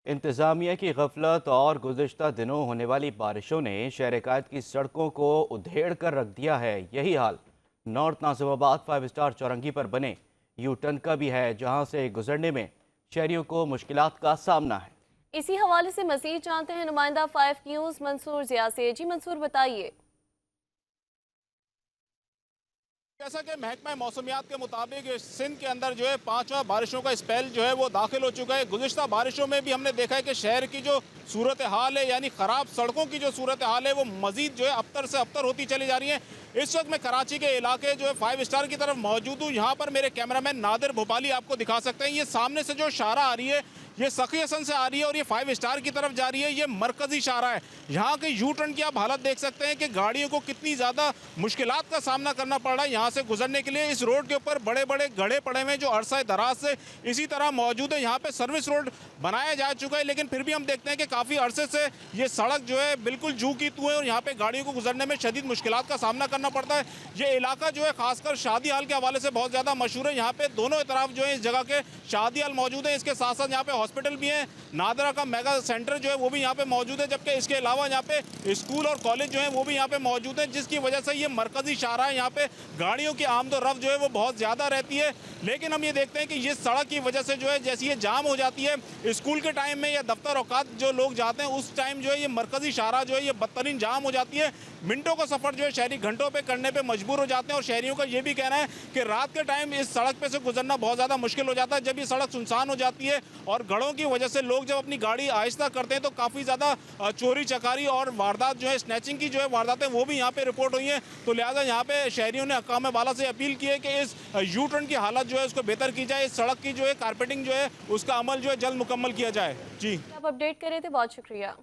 इंतज़ामिया की गफलत और गुज़िश्ता दिनों होने वाली बारिशों ने शहर कायद की सड़कों को उधेड़ कर रख दिया है। यही हाल नॉर्थ नाजिमाबाद 5 स्टार चौरंगी पर बने यू टर्न का भी है, जहां से गुजरने में शहरियों को मुश्किलात का सामना है। इसी हवाले से मजीद जानते हैं नुमाइंदा 5 न्यूज़ मंसूर जिया से। जी मंसूर, बताइए। जैसा कि महकमा मौसमियात के मुताबिक सिंध के अंदर जो है 5वां बारिशों का स्पेल जो है वो दाखिल हो चुका है। गुज़िश्ता बारिशों में भी हमने देखा है कि शहर की जो सूरत हाल है, यानी ख़राब सड़कों की जो सूरत हाल है, वो मज़ीद जो है अबतर से अबतर होती चली जा रही है। इस वक्त मैं कराची के इलाके जो है 5 स्टार की तरफ मौजूद हूँ। यहाँ पर मेरे कैमरामैन नादिर भोपाली आपको दिखा सकते हैं। ये सामने से जो शाहरा आ रही है, ये सखी हसन से आ रही है और ये 5 स्टार की तरफ जा रही है। ये मरकजी शाहरा है। यहाँ के यू टर्न की आप हालत देख सकते हैं कि गाड़ियों को कितनी ज़्यादा मुश्किलात का सामना करना पड़ रहा है यहाँ से गुजरने के लिए। इस रोड के ऊपर बड़े बड़े गड्ढे पड़े हुए हैं जो अरसा दराज से इसी तरह मौजूद है। यहाँ पे सर्विस रोड बनाया जा चुका है, लेकिन फिर भी हम देखते हैं कि काफ़ी अरसे से ये सड़क जो है बिल्कुल जू की तू है और यहाँ पे गाड़ियों को गुजरने में शदीद मुश्किलात का सामना करना पड़ता है। ये इलाका जो है खासकर शादी हाल के हवाले से बहुत ज़्यादा मशहूर है। यहाँ पे दोनों तरफ जो है इस जगह के शादी हाल मौजूद है। इसके साथ साथ यहाँ पे हॉस्पिटल भी है। नादरा का मेगा सेंटर जो है वो भी यहाँ पे मौजूद है, जबकि इसके अलावा यहाँ पे स्कूल और कॉलेज जो है वो भी यहाँ पे मौजूद है, जिसकी वजह से ये मरकजी शाहरा है। यहाँ पे गाड़ियों की आमद और रफ्त जो है वो बहुत ज़्यादा रहती है। लेकिन हम ये देखते हैं कि ये सड़क की वजह से जो है जैसी ये जाम हो जाती है स्कूल के टाइम में या दफ्तर औकात जो लोग जाते हैं उस टाइम जो है ये मरकजी शाहरा जो है ये बदतरीन जाम हो जाती है। मिनटों का सफ़र जो है शहरी घंटों पे करने पे मजबूर हो जाते हैं और शहरियों का ये भी कहना है कि रात के टाइम इस सड़क पे से गुजरना बहुत ज़्यादा मुश्किल हो जाता है। जब ये सड़क सुनसान हो जाती है और गढ़ों की वजह से लोग जब अपनी गाड़ी आहिस्ता करते हैं तो काफ़ी ज़्यादा चोरी चकारी और वारदात जो है स्नैचिंग की जो है वारदातें वो भी यहाँ पे रिपोर्ट हुई हैं। तो लिहाजा यहाँ पे शहरियों ने हकाम वाला से अपील की है कि इस यू टर्न की हालत जो है उसको बेहतर की जाए। इस सड़क की जो है कारपेटिंग जो है उसका अमल जो है जल्द मुकम्मल किया जाए। जी, आप अपडेट कर रहे थे, बहुत शुक्रिया।